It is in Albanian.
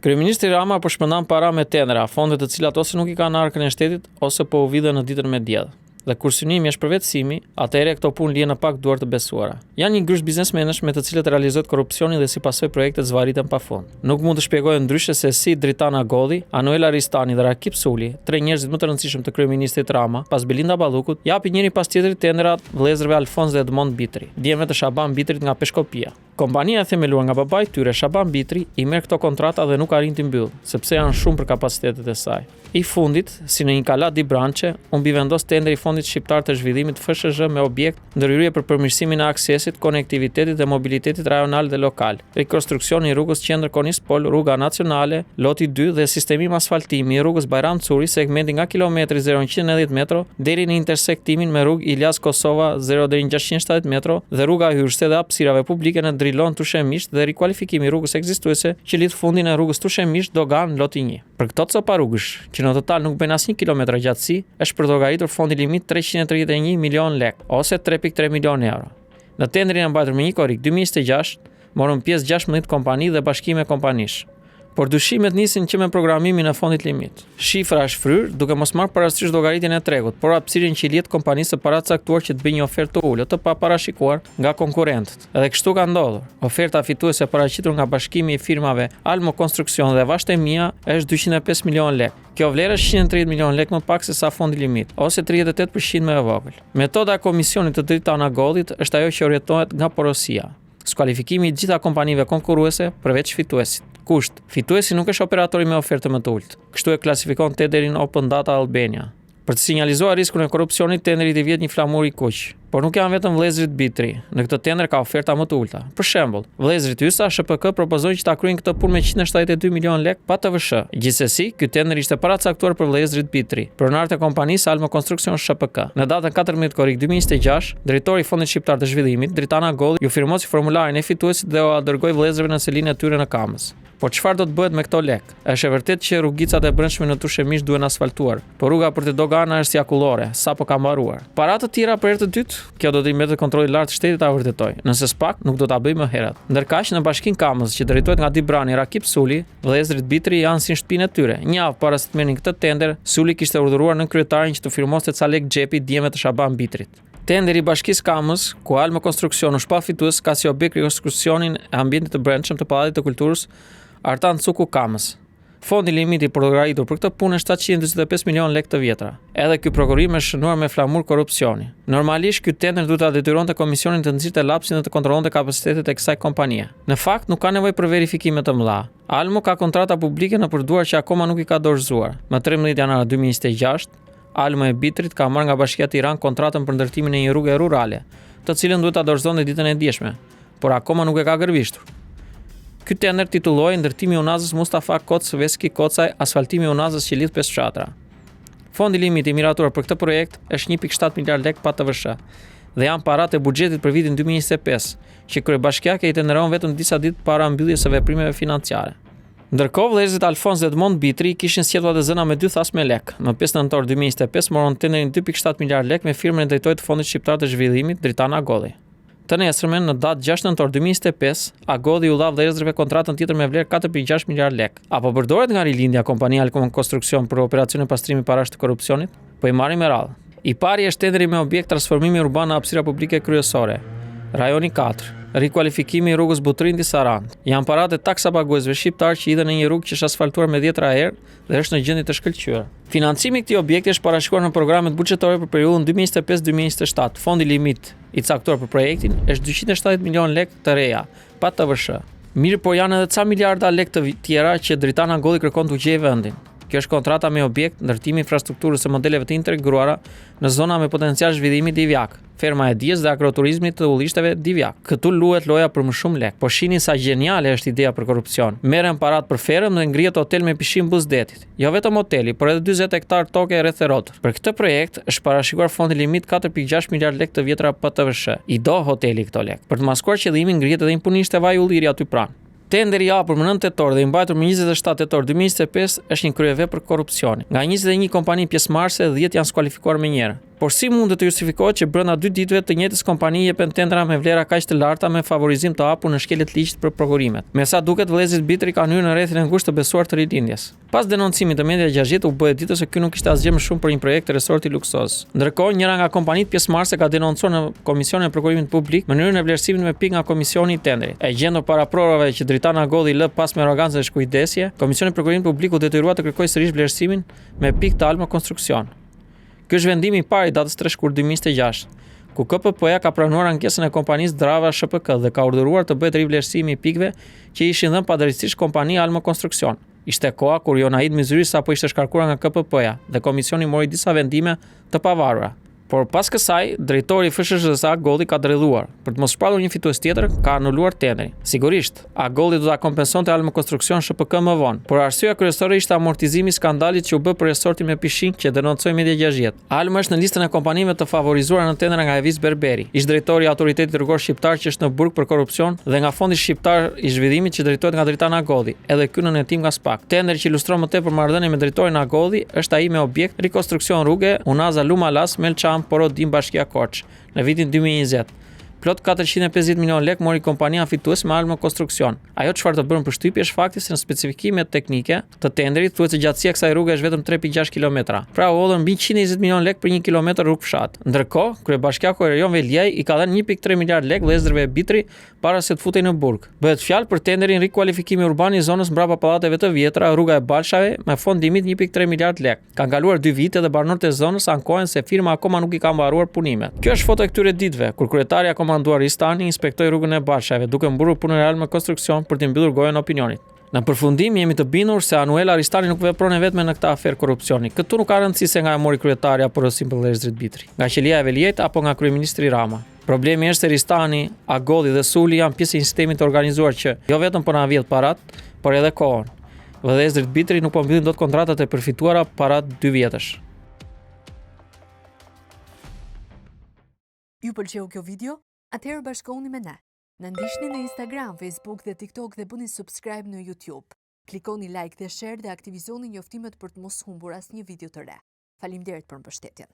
Kryeministri Rama po shpërndan para me tendera, fonde të cilat ose nuk i kanë arkën e shtetit ose po u vidhen në ditën me djedh. Dhe kur synimi është përvetësimi, atëherë këto punë lihen në pak duar të besuara. Janë një grush biznesmenësh me të cilët realizohet korrupsioni dhe si pasojë projektet zvariten pafund. Nuk mund të shpjegohen ndryshe se si Dritana Golli, Anuela Ristani dhe Rakip Suli, tre njerëzit më të rëndësishëm të kryeministrit Rama, pas Belinda Ballukut, japin njëri pas tjetrit tenderat vëllezërve Alfons dhe Edmond Bitri, djemve të Shaban Bitrit nga Peshkopia. Kompania e themeluar nga babai i tyre, Shaban Bitri, i merr këto kontrata dhe nuk arrin t'i mbyll, sepse janë shumë për kapacitetet e saj. I fundit, si në një kalat di branche, u mbivendos tenderi i Fondit Shqiptar të Zhvillimit FSHZ me objekt ndërhyrje për përmirësimin e aksesit, konektivitetit dhe mobilitetit rajonal dhe lokal, rekonstruksioni i rrugës Qendër Konispol, rruga nacionale, loti 2 dhe sistemim asfaltimi i rrugës Bajram Curi, segmenti nga kilometri 0-110 metro deri në intersektimin me rrugë Ilyas Kosova 0-670 metro dhe rruga hyrëse dhe hapësirave publike në Drilon Tushemisht dhe rikualifikimi i rrugës ekzistuese që lidh fundin e rrugës Tushemisht Dogan loti 1. Për këto copa rrugësh, që në total nuk bëjnë asnjë kilometër gjatësi, është përllogaritur fondi limit 331 milion lek, ose 3.3 milion euro. Në tenderin e mbajtur me një korrik 2026, morën pjesë 16 kompani dhe bashkime kompanish. Por dyshimet nisin që me programimin e fondit limit. Shifra është fryrë, duke mos marrë parasysh llogaritjen e tregut, por hapësirën që i lihet kompanisë së paracaktuar që të bëjë një ofertë të ulët të paparashikuar nga konkurrentët. Edhe kështu ka ndodhur. Oferta fituese paraqitur nga bashkimi i firmave Almo Konstruksion dhe Vashtemia është 205 milion lek. Kjo vlerë është 130 milion lek më pak se sa fondi limit, ose 38% më e vogël. Metoda e komisionit të Dritana Gollit është ajo që orientohet nga porosia. Skualifikimi i gjitha kompanive konkurruese përveç fituesit. Kusht: fituesi nuk është operatori me ofertë më të ulët. Kështu e klasifikon tenderin Open Data Albania. Për të sinjalizuar riskun e korrupsionit, tenderi i vjet një flamur i kuq. Por nuk janë vetëm vëllezërit Bitri. Në këtë tender ka oferta më të ulta. Për shembull, vëllezërit Ysa SHPK propozojnë që ta kryejnë këtë punë me 172 milion lek pa TVSH. Gjithsesi, ky tender ishte paracaktuar për vëllezërit Bitri, pronarët e kompanisë Almo Konstruksion SHPK. Në datën 14 korrik 2026, drejtori i Fondit Shqiptar të Zhvillimit, Dritana Golli, ju firmoi formularin e fituesit dhe u dërgoi vëllezërve në selinë e tyre në Kamës. Por çfarë do të bëhet me këto lek? Është e vërtetë që rrugicat e brendshme në Tushemisht duhen asfaltuar, por rruga për te Dogana është si akullore, sapo ka mbaruar. Para të tjera për herë të dytë, kjo do të mbetet kontrolli i lartë shtetit ta vërtetoj. Nëse s'pak, nuk do ta bëj më herët. Ndërkaq në Bashkinë Kamës, që drejtohet nga Dibrani Rakip Suli, vëllezërit Bitri janë si në shtëpinë e tyre. Një javë para se të merrnin këtë tender, Suli kishte urdhëruar nën kryetarin që të firmoste ca lek xhepi djemve të Shaban Bitrit. Tenderi i Bashkisë Kamës, ku Almo Konstruksion u shpa fitues, ka si objekt rekonstruksionin e ambientit të brendshëm të Pallatit të Kulturës Artan Cuku Kamës. Fondi limiti llogaritur për këtë punë është 745 milion lek të vjetra. Edhe ky prokurim është shënuar me flamur korrupsioni. Normalisht ky tender duhet ta detyronte komisionin të nxirrte lapsin dhe të kontrollonte kapacitetet e kësaj kompanie. Në fakt nuk ka nevojë për verifikime të mëdha. Almo ka kontrata publike në përduar që akoma nuk i ka dorëzuar. Më 13 janar 2026, Almo e Bitrit ka marrë nga Bashkia Tiranë kontratën për ndërtimin e një rruge rurale, të cilën duhet ta dorëzonte ditën e djeshme, por akoma nuk e ka gërvishtur. Ky tender titullohej ndërtimi i unazës Mustafa Koc Veski Kocaj, asfaltimi i unazës që lidh 5 fshatra. Fondi limiti i miratuar për këtë projekt është 1.7 miliard lek pa TVSH dhe janë paratë e buxhetit për vitin 2025, që kryebashkiaka i tenderon vetëm disa ditë para mbylljes së veprimeve financiare. Ndërkohë, vëllezërit Alfons dhe Edmond Bitri kishin sjellur atë zëna me 2 thas me lek. Më 5 nëntor 2025 morën tenderin 2.7 miliard lek me firmën e drejtorit të Fondit Shqiptar të Zhvillimit, Dritana Golli. Të nesërmen, në datë 6 nëntor 2025, Agolli u dha vëllezërve kontratën tjetër me vlerë 4.6 miliard lek. Apo përdoret nga rilindja kompania Almo Konstruksion për operacione pastrimi parash të korrupsionit? Po i marrim me radhë. I pari është tenderi me objekt transformimi urban në hapësira publike kryesore. Rajoni 4. Rikualifikimi i rrugës Butrindi Sarand. Janë paratë taksa paguesve shqiptar që hidhen në një rrugë që është asfaltuar me 10 herë dhe është në gjendje të shkëlqyer. Financimi i këtij objekti është parashikuar në programet buxhetore për periudhën 2025-2027. Fondi limit i caktuar për projektin është 270 milion lek të reja, pa TVSH. Mirë, po janë edhe ca miliarda lek të tjera që Dritana Golli kërkon të gjejë vendin. Kjo është kontrata me objekt ndërtimi infrastrukturës së modeleve të integruara në zona me potencial zhvillimi Divjak, ferma e dijes dhe agroturizmit të ullishteve Divjak. Këtu luhet loja për më shumë lek. Po shihni sa geniale është ideja për korrupsion. Merren parat për ferëm dhe ngrihet hotel me pishim Buzdetit. Jo vetëm hoteli, por edhe 40 hektar toke rreth rrotës. Për këtë projekt është parashikuar fondi limit 4.6 miliard lek të vjetra pa TVSH. I do hoteli këto lek. Për të maskuar qëllimin ngrihet edhe impunisht e vaj ulliri aty pranë. Tenderi i hapur më 9 tetor dhe i mbajtur më 27 tetor 2025 është një kryevepër korrupsioni. Nga 21 kompani pjesëmarrëse, 10 janë skualifikuar me njëherë. Por si mund të justifikohet që brenda 2 ditëve të njëjtës kompani jepen tendra me vlera kaq të larta me favorizim të hapur në shkeljet ligjit për prokurimet. Me sa duket vëllezërit Bitri kanë hyrë në rrethin e ngushtë të besuar të rilindjes. Pas denoncimit të Media 60 u bë ditë se ky nuk kishte asgjë më shumë për një projekt të resorti luksoz. Ndërkohë, njëra nga kompanitë pjesëmarrëse ka denoncuar në Komisionin e Prokurimit Publik mënyrën e vlerësimit me pikë nga Komisioni i Tendrit. E gjendur para provave që Dritan Agolli lë pas me arrogancë dhe shkujdesje, Komisioni i Prokurimit Publik u detyrua të kërkojë sërish vlerësimin me pikë të Alma Konstruksion. Ky është vendimi i parë i datës 3 shkurt 2026, ku KPP-ja ka pranuar ankesën e kompanisë Drava SHPK dhe ka urdhëruar të bëhet rivlerësimi i pikëve që ishin dhënë padrejtisht kompania Alma Konstruksion. Ishte koha kur Jonaid Mizuri sapo ishte shkarkuar nga KPP-ja dhe komisioni mori disa vendime të pavarura. Por pas kësaj, drejtori i FSHS-së Agolli ka drejtuar për të mos shpallur një fitues tjetër, ka anuluar tendrin. Sigurisht, Agolli do ta kompensonte Alma Konstruksion SHPK më vonë, por arsyeja kryesore ishte amortizimi i skandalit që u bë për resortin me pishin që denoncoi Media 60. Alma është në listën e kompanive të favorizuara në tendra nga Evis Berberi. Ish drejtori i Autoritetit Rrugor Shqiptar që është në burg për korrupsion dhe nga Fondi Shqiptar i Zhvillimit që drejtohet nga Dritan Agolli, edhe ky në hetim nga SPAK. Tendri që ilustron më tepër marrëdhënien me drejtorin Agolli është ai me objekt rikonstruksion rruge Unaza Lumalas Melçam Porodim Bashkia Korç në vitin 2020. Plot 450 milion lek mori kompania fitues me Alma Konstruksion. Ajo çfarë të bën përshtypje është fakti se në specifikimet teknike të tendrit thuhet se gjatësia e kësaj rruge është vetëm 3.6 km. Pra u hodhën mbi 120 milion lek për 1 kilometër rrugë fshat. Ndërkohë, kryebashkiaku i rajonit Veliaj i ka dhënë 1.3 miliard lek vëllezërve Bitri para se të futej në burg. Bëhet fjalë për tenderin rikualifikimi urban i zonës mbrapa pallateve të vjetra, rruga e Balshave, me fond limit 1.3 miliard lek. Ka kaluar 2 vite dhe banorët e zonës ankohen se firma akoma nuk i ka mbaruar punimet. Kjo është foto e këtyre ditëve kur kryetari komanduar Ristani inspektoi rrugën e Balshave, duke mburur punën e Alma Konstruksion për të mbyllur gojën opinionit. Në përfundim jemi të bindur se Anuela Ristani nuk vepron vetëm në këtë aferë korrupsioni. Këtu nuk ka rëndësi se nga e mori kryetari apo rrosim për vëllezërit Bitri, nga qelia e Veliajt apo nga kryeministri Rama. Problemi është se Ristani, Agolli dhe Suli janë pjesë e një sistemi të organizuar që jo vetëm po na vjedh parat, por edhe kohën. Vëllezërit Bitri nuk po mbyllin dot kontratat e përfituara para 2 vjetësh. Ju pëlqeu kjo video? Atëherë bashkohuni me ne. Na ndiqni në Instagram, Facebook dhe TikTok dhe bëni subscribe në YouTube. Klikoni like dhe share dhe aktivizoni njoftimet për të mos humbur asnjë video të re. Faleminderit për mbështetjen.